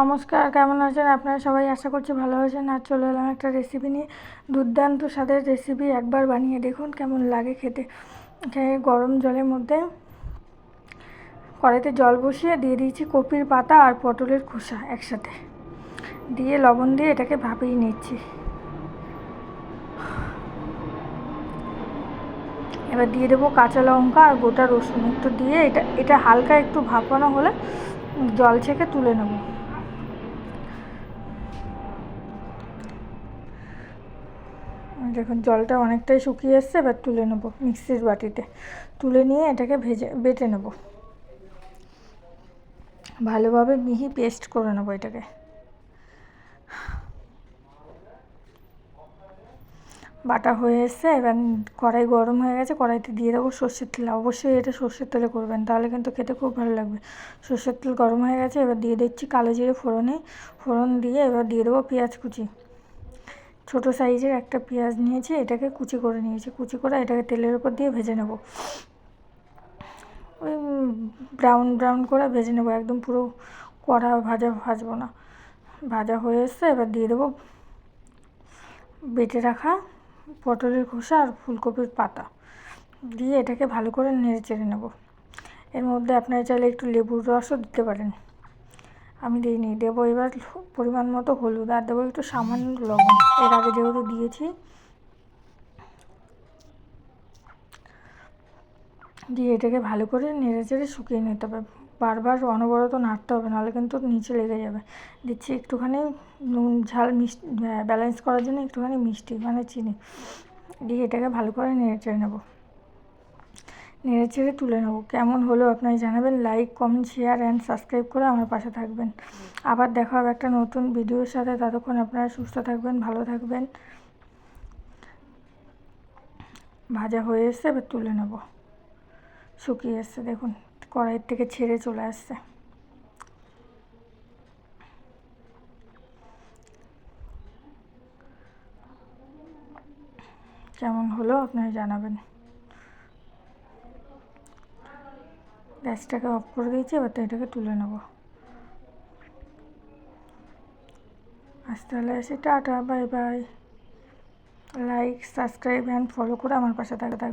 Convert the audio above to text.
নমস্কার, কেমন আছেন আপনারা সবাই? আশা করছি ভালো আছেন। আর চলে এলাম একটা রেসিপি নিয়ে, দুর্দান্ত স্বাদের রেসিপি। একবার বানিয়ে দেখুন কেমন লাগে খেতে। এখানে গরম জলের মধ্যে কড়াইতে জল বসিয়ে দিয়ে দিয়েছি কপির পাতা আর পটলের খোসা একসাথে দিয়ে লবণ দিয়ে এটাকে ভাপিয়ে নিচ্ছি। এবার দিয়ে দেবো কাঁচা লঙ্কা আর গোটা রসুন একটু দিয়ে এটা হালকা একটু ভাপানো হলে জল ছেঁকে তুলে নেব। দেখুন জলটা অনেকটাই শুকিয়ে এসছে, এবার তুলে নেব মিক্সির বাটিতে। তুলে নিয়ে এটাকে বেটে নেব, ভালোভাবে মিহি পেস্ট করে নেব এটাকে। বাটা হয়ে এসছে, এবার কড়াই গরম হয়ে গেছে, কড়াইতে দিয়ে দেবো সর্ষের তেল। অবশ্যই এটা সর্ষের তেলে করবেন, তাহলে কিন্তু খেতে খুব ভালো লাগবে। সর্ষের তেল গরম হয়ে গেছে, এবার দিয়ে দিচ্ছি কালো জিরে ফোড়ন দিয়ে এবার দিয়ে দেবো পেঁয়াজ কুচি। ছোটো সাইজের একটা পেঁয়াজ নিয়েছি, এটাকে কুচি করে নিয়েছি। কুচি করে এটাকে তেলের উপর দিয়ে ভেজে নেব। ওই ব্রাউন করে ভেজে নেব, একদম পুরো কড়া ভাজবো না। ভাজা হয়ে এসছে, এবার দিয়ে দেবো বেটে রাখা পটলের খোসা আর ফুলকপির পাতা দিয়ে এটাকে ভালো করে নেড়ে চেড়ে নেব। এর মধ্যে আপনারা চাইলে একটু লেবুর রসও দিতে পারেন, আমি দিইনি। দেবো এবার পরিমাণ মতো হলুদ আর দেবো একটু সামান্য লবণ, এর আগে যেহেতু দিয়েছি। দিয়ে এটাকে ভালো করে নেড়ে চেড়ে শুকিয়ে নিতে হবে। বারবার অনবরত নাড়তে হবে, নাহলে কিন্তু নিচে লেগে যাবে। দিচ্ছি একটুখানি নুন ঝাল মিষ্টি ব্যালেন্স করার জন্য একটুখানি মিষ্টি মানে চিনি দিয়ে এটাকে ভালো করে নেড়ে চেড়ে নেবো। নেড়ে চেড়ে তুলে নেবো। কেমন হলো আপনারা জানাবেন। Like, comment, share and subscribe করে আমার পাশে থাকবেন। আবার দেখা হবে একটা নতুন ভিডিওর সাথে। ততক্ষণ আপনারা সুস্থ থাকবেন, ভালো থাকবেন। ভাজা হয়ে এসছে, এবার তুলে নেব। শুকিয়ে এসছে, দেখুন কড়াইয়ের থেকে ছেড়ে চলে আসছে। কেমন হলো আপনারা জানাবেন। গ্যাসটাকে অফ করে দিয়েছি, এবার তো এটাকে তুলে নেব। আজ তাহলে আসি, tata, bye bye. Like, subscribe and follow করে আমার পাশে থাকবে।